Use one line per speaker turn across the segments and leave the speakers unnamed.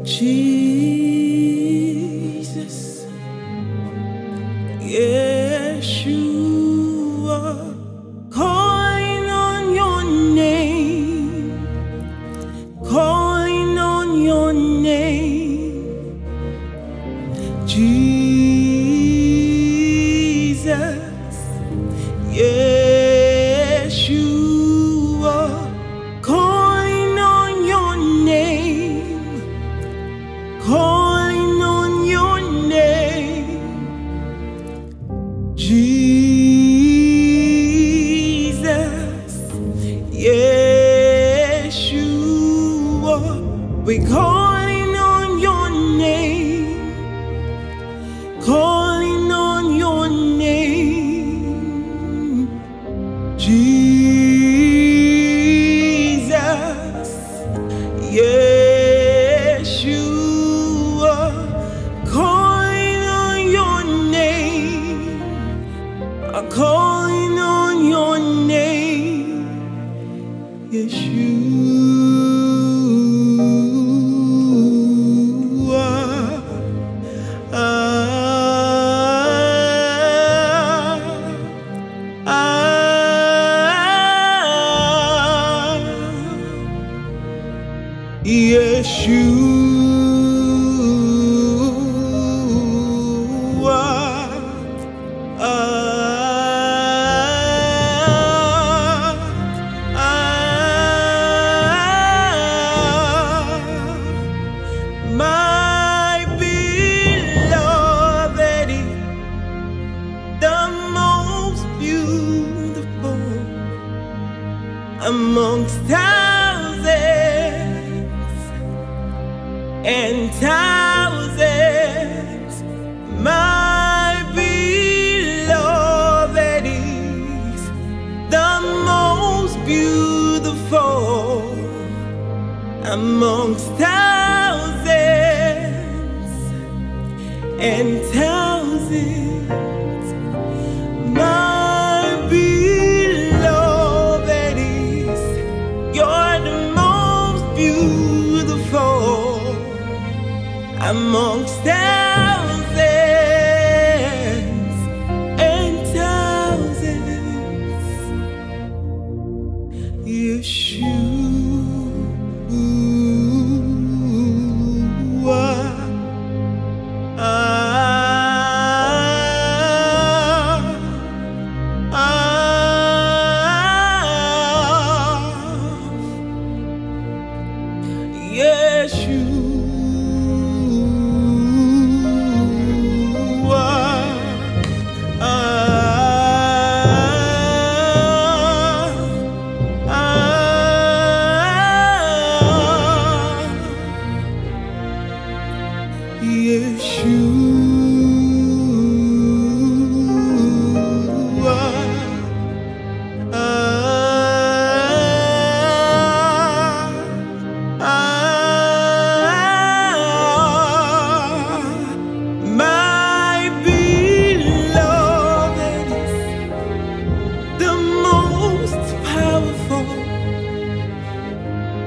Jesus, Yeshua, calling on your name, calling on your name, Jesus, Yeshua, calling on your name, calling on your name, Jesus, Yeshua, we're calling on your name, calling on your name, Jesus, Yeshua, calling on your name, calling on your name, Yeshua. My beloved is the most beautiful amongst thousands and thousands. My beloved is the most beautiful amongst thousands and thousands. My beloved is, you're the most beautiful amongst thousands and thousands. Yeshua.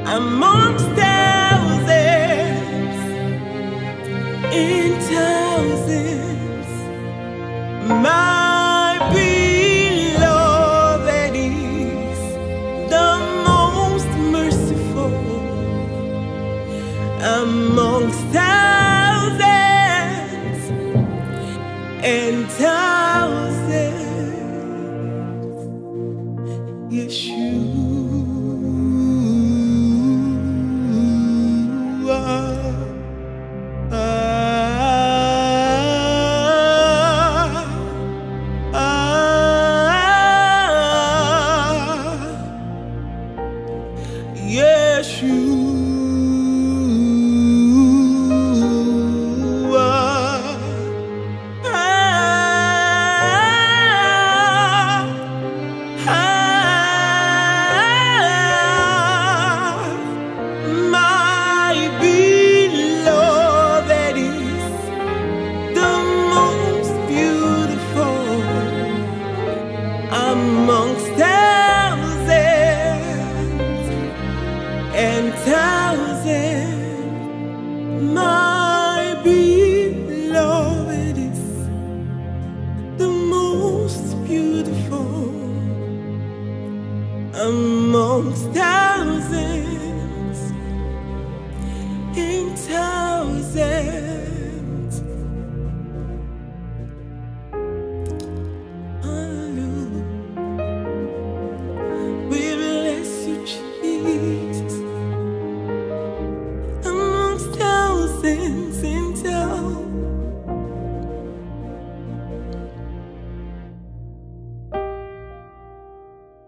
Amongst thousands in thousands, my beloved is the most merciful amongst thousands and thousands. Yeshua. Amongst thousands and thousands, thousands. Hallelujah. We bless you, Jesus. Amongst thousands and thousands.